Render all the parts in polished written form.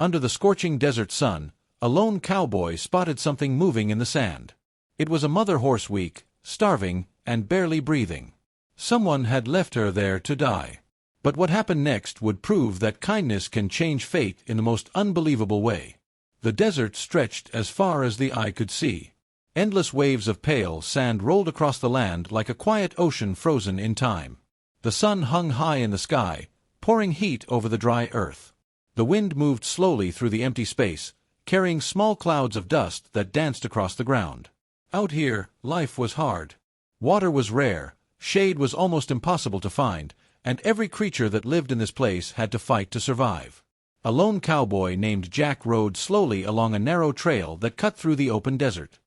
Under the scorching desert sun, a lone cowboy spotted something moving in the sand. It was a mother horse weak, starving, and barely breathing. Someone had left her there to die. But what happened next would prove that kindness can change fate in the most unbelievable way. The desert stretched as far as the eye could see. Endless waves of pale sand rolled across the land like a quiet ocean frozen in time. The sun hung high in the sky, pouring heat over the dry earth. The wind moved slowly through the empty space, carrying small clouds of dust that danced across the ground. Out here, life was hard. Water was rare, shade was almost impossible to find, and every creature that lived in this place had to fight to survive. A lone cowboy named Jack rode slowly along a narrow trail that cut through the open desert.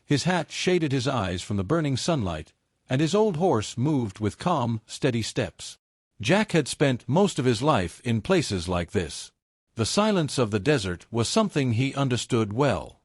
His hat shaded his eyes from the burning sunlight, and his old horse moved with calm, steady steps. Jack had spent most of his life in places like this. The silence of the desert was something he understood well.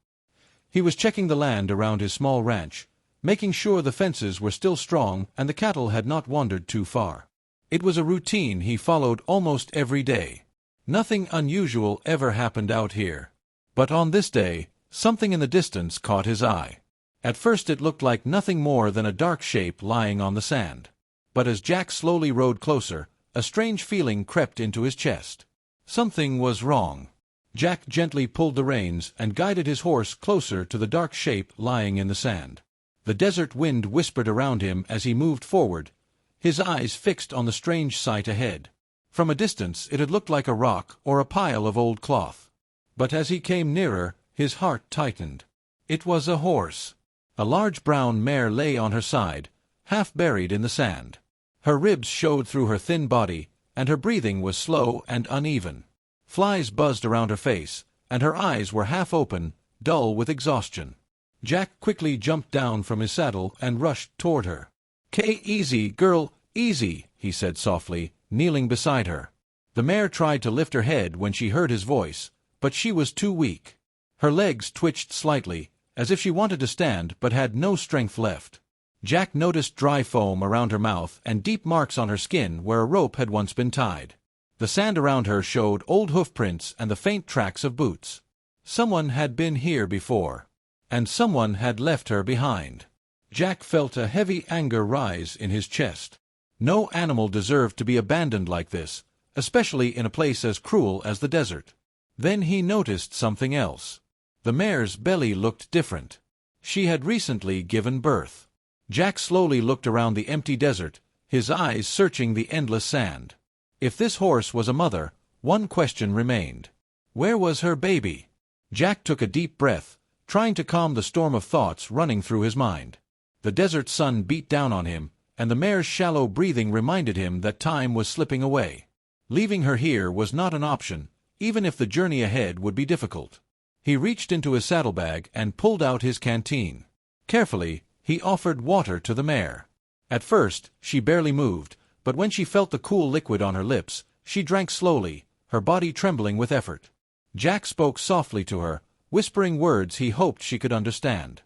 He was checking the land around his small ranch, making sure the fences were still strong and the cattle had not wandered too far. It was a routine he followed almost every day. Nothing unusual ever happened out here. But on this day, something in the distance caught his eye. At first it looked like nothing more than a dark shape lying on the sand. But as Jack slowly rode closer, a strange feeling crept into his chest. Something was wrong. Jack gently pulled the reins and guided his horse closer to the dark shape lying in the sand. The desert wind whispered around him as he moved forward, his eyes fixed on the strange sight ahead. From a distance it had looked like a rock or a pile of old cloth. But as he came nearer, his heart tightened. It was a horse. A large brown mare lay on her side, half buried in the sand. Her ribs showed through her thin body, and her breathing was slow and uneven. Flies buzzed around her face, and her eyes were half open, dull with exhaustion. Jack quickly jumped down from his saddle and rushed toward her. "Easy, girl, easy," he said softly, kneeling beside her. The mare tried to lift her head when she heard his voice, but she was too weak. Her legs twitched slightly, as if she wanted to stand but had no strength left. Jack noticed dry foam around her mouth and deep marks on her skin where a rope had once been tied. The sand around her showed old hoofprints and the faint tracks of boots. Someone had been here before. And someone had left her behind. Jack felt a heavy anger rise in his chest. No animal deserved to be abandoned like this, especially in a place as cruel as the desert. Then he noticed something else. The mare's belly looked different. She had recently given birth. Jack slowly looked around the empty desert, his eyes searching the endless sand. If this horse was a mother, one question remained. Where was her baby? Jack took a deep breath, trying to calm the storm of thoughts running through his mind. The desert sun beat down on him, and the mare's shallow breathing reminded him that time was slipping away. Leaving her here was not an option, even if the journey ahead would be difficult. He reached into his saddlebag and pulled out his canteen. Carefully, he offered water to the mare. At first, she barely moved, but when she felt the cool liquid on her lips, she drank slowly, her body trembling with effort. Jack spoke softly to her, whispering words he hoped she could understand.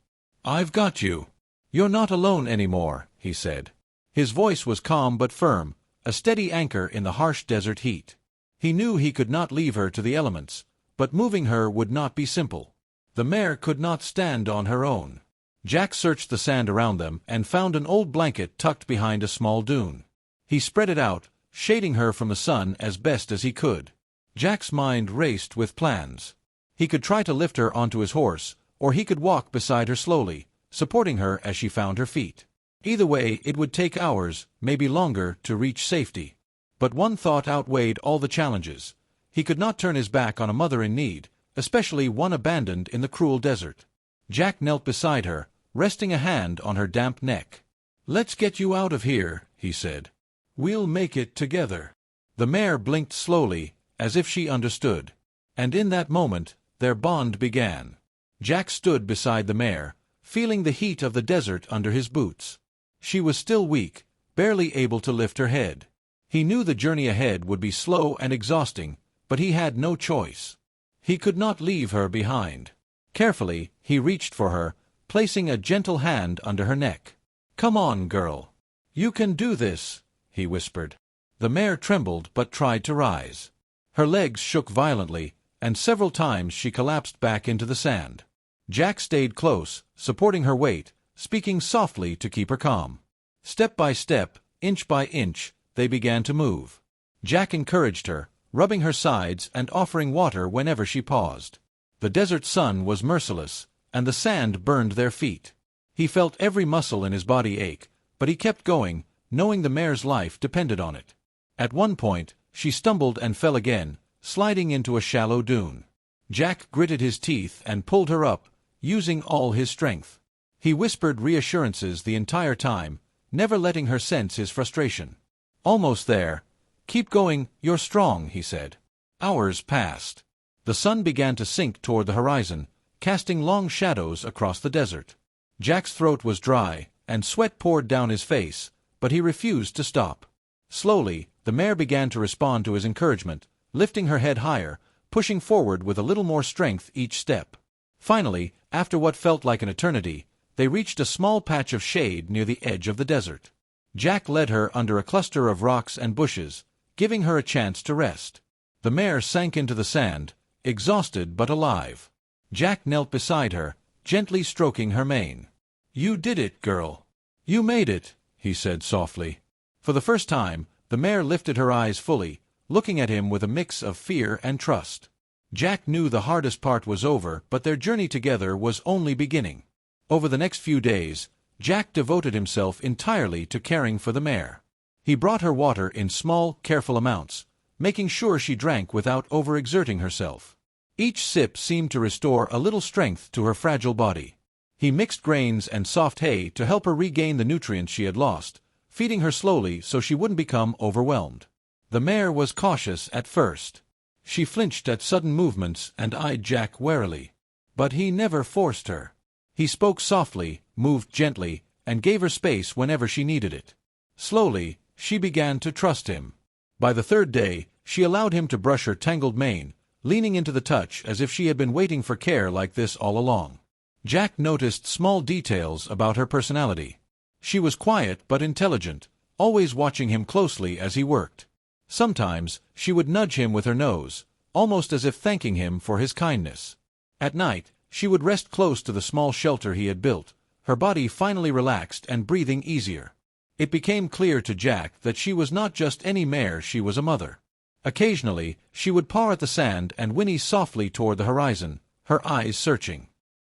"I've got you. You're not alone anymore," he said. His voice was calm but firm, a steady anchor in the harsh desert heat. He knew he could not leave her to the elements, but moving her would not be simple. The mare could not stand on her own. Jack searched the sand around them and found an old blanket tucked behind a small dune. He spread it out, shading her from the sun as best as he could. Jack's mind raced with plans. He could try to lift her onto his horse, or he could walk beside her slowly, supporting her as she found her feet. Either way, it would take hours, maybe longer, to reach safety. But one thought outweighed all the challenges. He could not turn his back on a mother in need, especially one abandoned in the cruel desert. Jack knelt beside her, resting a hand on her damp neck. "Let's get you out of here," he said. "We'll make it together." The mare blinked slowly, as if she understood. And in that moment, their bond began. Jack stood beside the mare, feeling the heat of the desert under his boots. She was still weak, barely able to lift her head. He knew the journey ahead would be slow and exhausting, but he had no choice. He could not leave her behind. Carefully, he reached for her, placing a gentle hand under her neck. "Come on, girl. You can do this," he whispered. The mare trembled but tried to rise. Her legs shook violently, and several times she collapsed back into the sand. Jack stayed close, supporting her weight, speaking softly to keep her calm. Step by step, inch by inch, they began to move. Jack encouraged her, rubbing her sides and offering water whenever she paused. The desert sun was merciless, and the sand burned their feet. He felt every muscle in his body ache, but he kept going, knowing the mare's life depended on it. At one point, she stumbled and fell again, sliding into a shallow dune. Jack gritted his teeth and pulled her up, using all his strength. He whispered reassurances the entire time, never letting her sense his frustration. "Almost there. Keep going, you're strong," he said. Hours passed. The sun began to sink toward the horizon, casting long shadows across the desert. Jack's throat was dry, and sweat poured down his face, but he refused to stop. Slowly, the mare began to respond to his encouragement, lifting her head higher, pushing forward with a little more strength each step. Finally, after what felt like an eternity, they reached a small patch of shade near the edge of the desert. Jack led her under a cluster of rocks and bushes, giving her a chance to rest. The mare sank into the sand, exhausted but alive. Jack knelt beside her, gently stroking her mane. "You did it, girl. You made it," he said softly. For the first time, the mare lifted her eyes fully, looking at him with a mix of fear and trust. Jack knew the hardest part was over, but their journey together was only beginning. Over the next few days, Jack devoted himself entirely to caring for the mare. He brought her water in small, careful amounts, making sure she drank without overexerting herself. Each sip seemed to restore a little strength to her fragile body. He mixed grains and soft hay to help her regain the nutrients she had lost, feeding her slowly so she wouldn't become overwhelmed. The mare was cautious at first. She flinched at sudden movements and eyed Jack warily. But he never forced her. He spoke softly, moved gently, and gave her space whenever she needed it. Slowly, she began to trust him. By the third day, she allowed him to brush her tangled mane, leaning into the touch as if she had been waiting for care like this all along. Jack noticed small details about her personality. She was quiet but intelligent, always watching him closely as he worked. Sometimes, she would nudge him with her nose, almost as if thanking him for his kindness. At night, she would rest close to the small shelter he had built, her body finally relaxed and breathing easier. It became clear to Jack that she was not just any mare, she was a mother. Occasionally, she would paw at the sand and whinny softly toward the horizon, her eyes searching.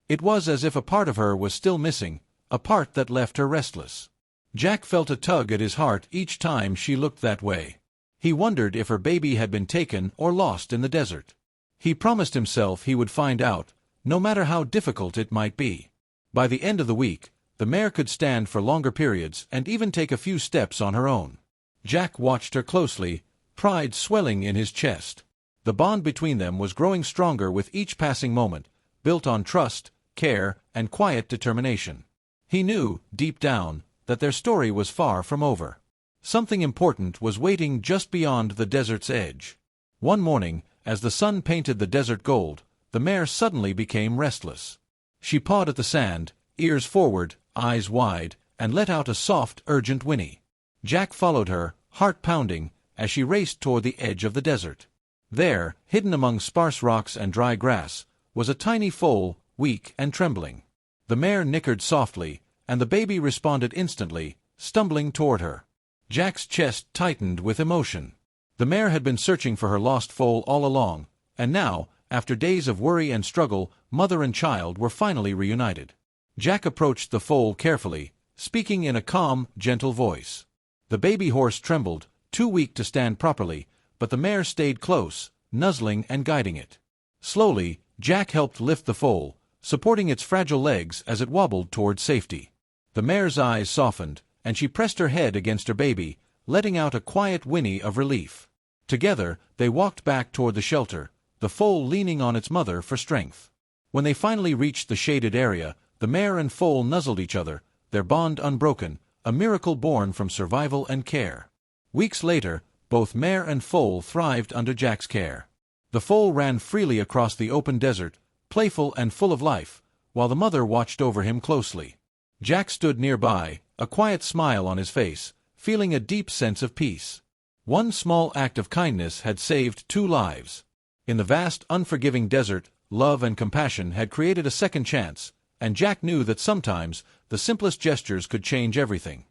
It was as if a part of her was still missing, a part that left her restless. Jack felt a tug at his heart each time she looked that way. He wondered if her baby had been taken or lost in the desert. He promised himself he would find out, no matter how difficult it might be. By the end of the week, the mare could stand for longer periods and even take a few steps on her own. Jack watched her closely, pride swelling in his chest. The bond between them was growing stronger with each passing moment, built on trust, care, and quiet determination. He knew, deep down, that their story was far from over. Something important was waiting just beyond the desert's edge. One morning, as the sun painted the desert gold, the mare suddenly became restless. She pawed at the sand, ears forward, eyes wide, and let out a soft, urgent whinny. Jack followed her, heart pounding, as she raced toward the edge of the desert. There, hidden among sparse rocks and dry grass, was a tiny foal, weak and trembling. The mare nickered softly, and the baby responded instantly, stumbling toward her. Jack's chest tightened with emotion. The mare had been searching for her lost foal all along, and now, after days of worry and struggle, mother and child were finally reunited. Jack approached the foal carefully, speaking in a calm, gentle voice. The baby horse trembled, too weak to stand properly, but the mare stayed close, nuzzling and guiding it. Slowly, Jack helped lift the foal, supporting its fragile legs as it wobbled toward safety. The mare's eyes softened, and she pressed her head against her baby, letting out a quiet whinny of relief. Together, they walked back toward the shelter, the foal leaning on its mother for strength. When they finally reached the shaded area, the mare and foal nuzzled each other, their bond unbroken, a miracle born from survival and care. Weeks later, both mare and foal thrived under Jack's care. The foal ran freely across the open desert, playful and full of life, while the mother watched over him closely. Jack stood nearby, a quiet smile on his face, feeling a deep sense of peace. One small act of kindness had saved 2 lives. In the vast, unforgiving desert, love and compassion had created a second chance, and Jack knew that sometimes the simplest gestures could change everything.